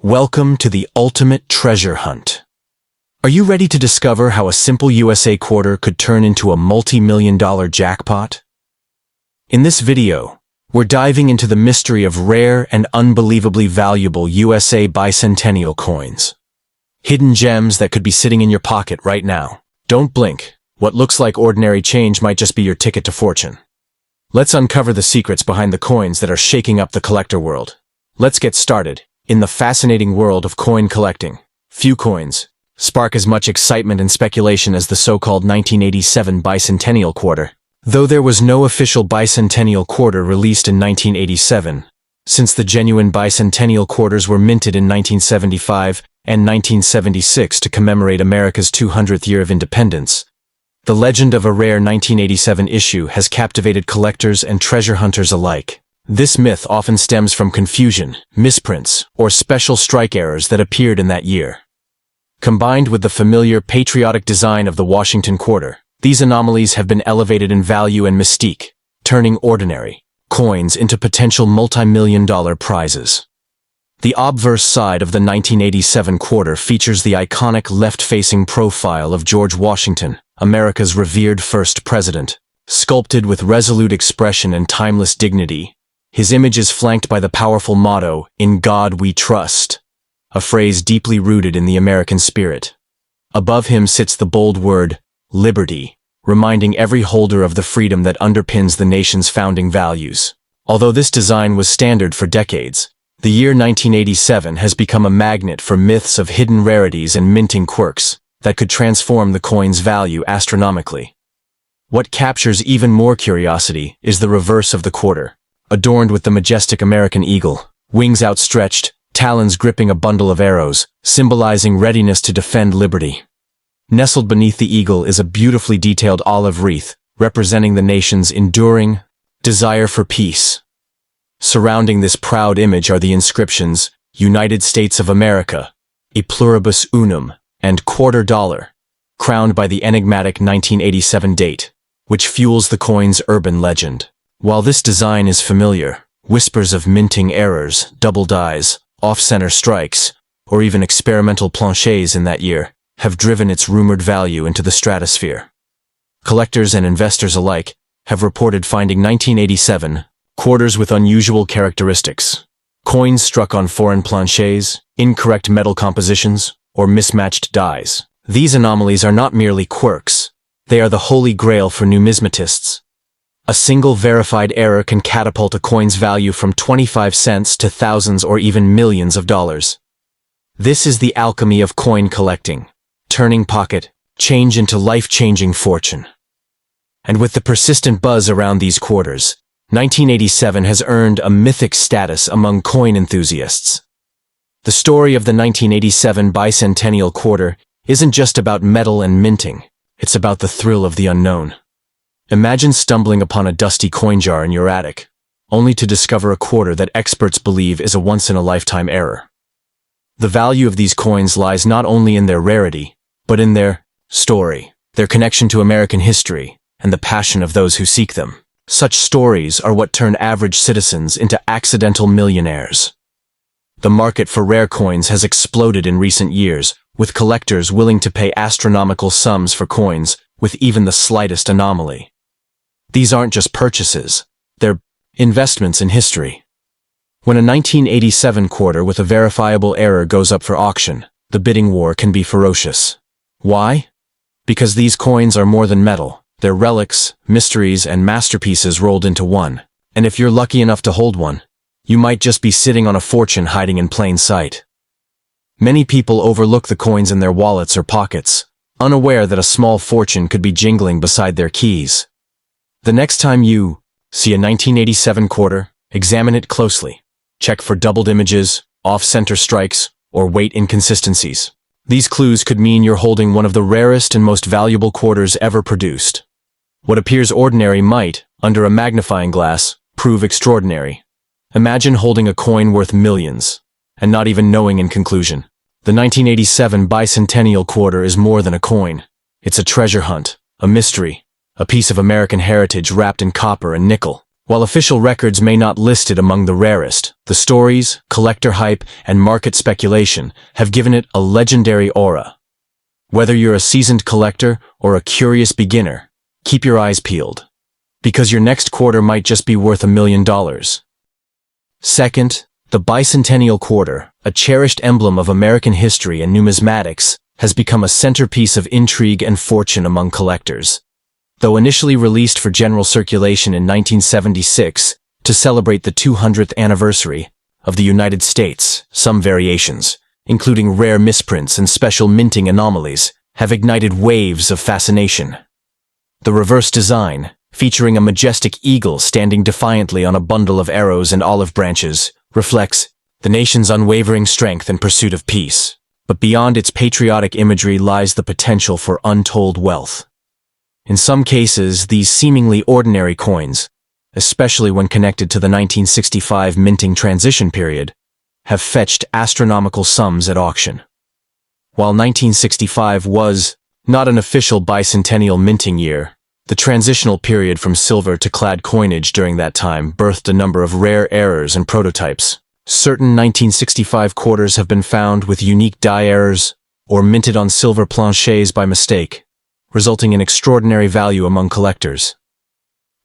Welcome to the ultimate treasure hunt. Are you ready to discover how a simple USA quarter could turn into a multi-million-dollar jackpot? In this video, we're diving into the mystery of rare and unbelievably valuable USA bicentennial coins. Hidden gems that could be sitting in your pocket right now. Don't blink. What looks like ordinary change might just be your ticket to fortune. Let's uncover the secrets behind the coins that are shaking up the collector world. Let's get started. In the fascinating world of coin collecting, few coins spark as much excitement and speculation as the so-called 1987 bicentennial quarter. Though there was no official bicentennial quarter released in 1987, since the genuine bicentennial quarters were minted in 1975 and 1976 to commemorate America's 200th year of independence, the legend of a rare 1987 issue has captivated collectors and treasure hunters alike. This myth often stems from confusion, misprints, or special strike errors that appeared in that year. Combined with the familiar patriotic design of the Washington quarter, these anomalies have been elevated in value and mystique, turning ordinary coins into potential multi-million-dollar prizes. The obverse side of the 1987 quarter features the iconic left-facing profile of George Washington, America's revered first president, sculpted with resolute expression and timeless dignity. His image is flanked by the powerful motto, "In God we trust," a phrase deeply rooted in the American spirit. Above him sits the bold word, liberty, reminding every holder of the freedom that underpins the nation's founding values. Although this design was standard for decades, the year 1987 has become a magnet for myths of hidden rarities and minting quirks that could transform the coin's value astronomically. What captures even more curiosity is the reverse of the quarter, adorned with the majestic American eagle, wings outstretched, talons gripping a bundle of arrows, symbolizing readiness to defend liberty. Nestled beneath the eagle is a beautifully detailed olive wreath, representing the nation's enduring desire for peace. Surrounding this proud image are the inscriptions, United States of America, E pluribus unum, and $quarter, crowned by the enigmatic 1987 date, which fuels the coin's urban legend. While this design is familiar, whispers of minting errors, double dies, off-center strikes, or even experimental planchets in that year have driven its rumored value into the stratosphere. Collectors and investors alike have reported finding 1987 quarters with unusual characteristics. Coins struck on foreign planchets, incorrect metal compositions, or mismatched dies. These anomalies are not merely quirks. They are the holy grail for numismatists. A single verified error can catapult a coin's value from 25 cents to thousands or even millions of dollars. This is the alchemy of coin collecting, turning pocket change into life-changing fortune. And with the persistent buzz around these quarters, 1987 has earned a mythic status among coin enthusiasts. The story of the 1987 bicentennial quarter isn't just about metal and minting, it's about the thrill of the unknown. Imagine stumbling upon a dusty coin jar in your attic, only to discover a quarter that experts believe is a once-in-a-lifetime error. The value of these coins lies not only in their rarity, but in their story, their connection to American history, and the passion of those who seek them. Such stories are what turn average citizens into accidental millionaires. The market for rare coins has exploded in recent years, with collectors willing to pay astronomical sums for coins with even the slightest anomaly. These aren't just purchases, they're investments in history. When a 1987 quarter with a verifiable error goes up for auction, the bidding war can be ferocious. Why? Because these coins are more than metal. They're relics, mysteries, and masterpieces rolled into one. And if you're lucky enough to hold one, you might just be sitting on a fortune hiding in plain sight. Many people overlook the coins in their wallets or pockets, unaware that a small fortune could be jingling beside their keys. The next time you see a 1987 quarter, examine it closely. Check for doubled images, off-center strikes, or weight inconsistencies. These clues could mean you're holding one of the rarest and most valuable quarters ever produced. What appears ordinary might, under a magnifying glass, prove extraordinary. Imagine holding a coin worth millions, and not even knowing in conclusion. The 1987 bicentennial quarter is more than a coin. It's a treasure hunt, a mystery, a piece of American heritage wrapped in copper and nickel. While official records may not list it among the rarest, the stories, collector hype, and market speculation have given it a legendary aura. Whether you're a seasoned collector or a curious beginner, keep your eyes peeled, because your next quarter might just be worth $1 million. Second, the bicentennial quarter, a cherished emblem of American history and numismatics, has become a centerpiece of intrigue and fortune among collectors. Though initially released for general circulation in 1976 to celebrate the 200th anniversary of the United States, some variations, including rare misprints and special minting anomalies, have ignited waves of fascination. The reverse design, featuring a majestic eagle standing defiantly on a bundle of arrows and olive branches, reflects the nation's unwavering strength and pursuit of peace. But beyond its patriotic imagery lies the potential for untold wealth. In some cases, these seemingly ordinary coins, especially when connected to the 1965 minting transition period, have fetched astronomical sums at auction. While 1965 was not an official bicentennial minting year, the transitional period from silver to clad coinage during that time birthed a number of rare errors and prototypes. Certain 1965 quarters have been found with unique die errors or minted on silver planchets by mistake, resulting in extraordinary value among collectors.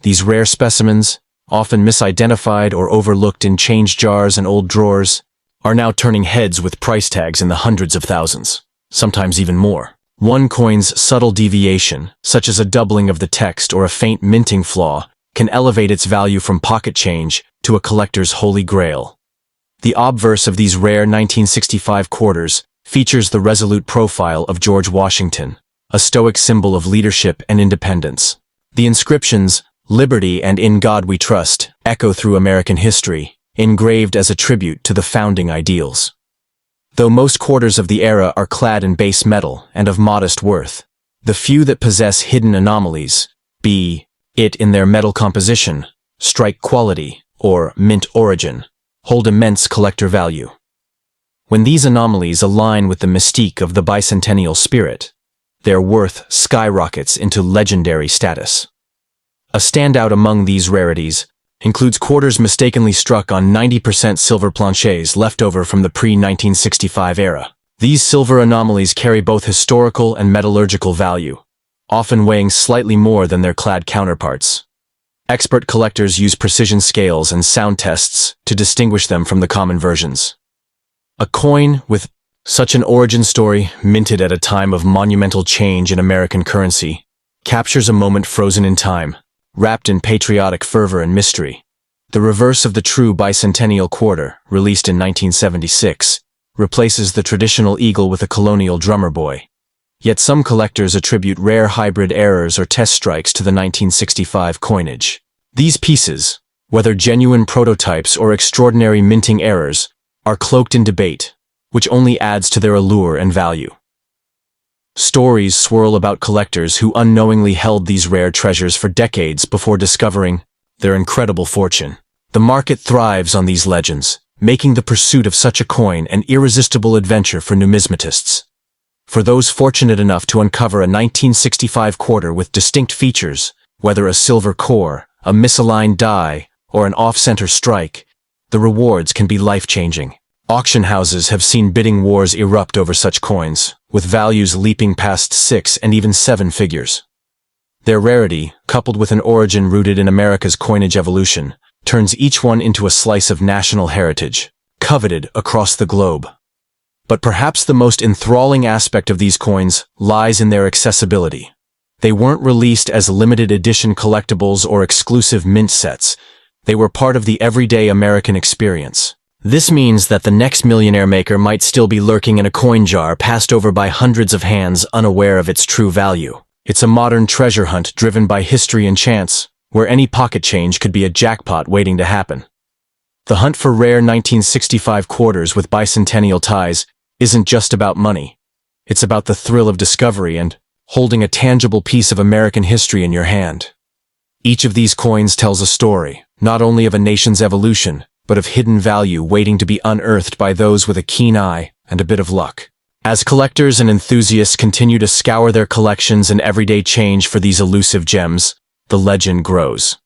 These rare specimens, often misidentified or overlooked in change jars and old drawers, are now turning heads with price tags in the hundreds of thousands, sometimes even more. One coin's subtle deviation, such as a doubling of the text or a faint minting flaw, can elevate its value from pocket change to a collector's holy grail. The obverse of these rare 1965 quarters features the resolute profile of George Washington, a stoic symbol of leadership and independence. The inscriptions, "Liberty" and "In God We Trust," echo through American history, engraved as a tribute to the founding ideals. Though most quarters of the era are clad in base metal and of modest worth, the few that possess hidden anomalies, be it in their metal composition, strike quality, or mint origin, hold immense collector value. When these anomalies align with the mystique of the bicentennial spirit, their worth skyrockets into legendary status. A standout among these rarities includes quarters mistakenly struck on 90% silver planchets left over from the pre-1965 era. These silver anomalies carry both historical and metallurgical value, often weighing slightly more than their clad counterparts. Expert collectors use precision scales and sound tests to distinguish them from the common versions. A coin with such an origin story, minted at a time of monumental change in American currency, captures a moment frozen in time, wrapped in patriotic fervor and mystery. The reverse of the true bicentennial quarter, released in 1976, replaces the traditional eagle with a colonial drummer boy. Yet some collectors attribute rare hybrid errors or test strikes to the 1965 coinage. These pieces, whether genuine prototypes or extraordinary minting errors, are cloaked in debate, which only adds to their allure and value. Stories swirl about collectors who unknowingly held these rare treasures for decades before discovering their incredible fortune. The market thrives on these legends, making the pursuit of such a coin an irresistible adventure for numismatists. For those fortunate enough to uncover a 1965 quarter with distinct features, whether a silver core, a misaligned die, or an off-center strike, the rewards can be life-changing. Auction houses have seen bidding wars erupt over such coins, with values leaping past 6 and even 7 figures. Their rarity, coupled with an origin rooted in America's coinage evolution, turns each one into a slice of national heritage, coveted across the globe. But perhaps the most enthralling aspect of these coins lies in their accessibility. They weren't released as limited edition collectibles or exclusive mint sets. They were part of the everyday American experience. This means that the next millionaire maker might still be lurking in a coin jar passed over by hundreds of hands unaware of its true value. It's a modern treasure hunt driven by history and chance, where any pocket change could be a jackpot waiting to happen. The hunt for rare 1965 quarters with bicentennial ties isn't just about money. It's about the thrill of discovery and holding a tangible piece of American history in your hand. Each of these coins tells a story, not only of a nation's evolution, but of hidden value waiting to be unearthed by those with a keen eye and a bit of luck. As collectors and enthusiasts continue to scour their collections and everyday change for these elusive gems, the legend grows.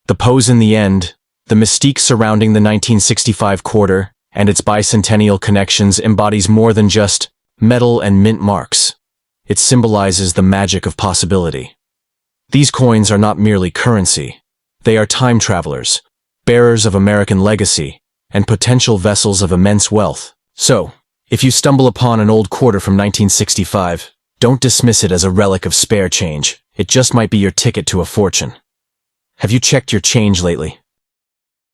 The pose in the end, the mystique surrounding the 1965 quarter and its bicentennial connections embodies more than just metal and mint marks. It symbolizes the magic of possibility. These coins are not merely currency. They are time travelers, bearers of American legacy, and potential vessels of immense wealth. So, if you stumble upon an old quarter from 1965, don't dismiss it as a relic of spare change. It just might be your ticket to a fortune. Have you checked your change lately?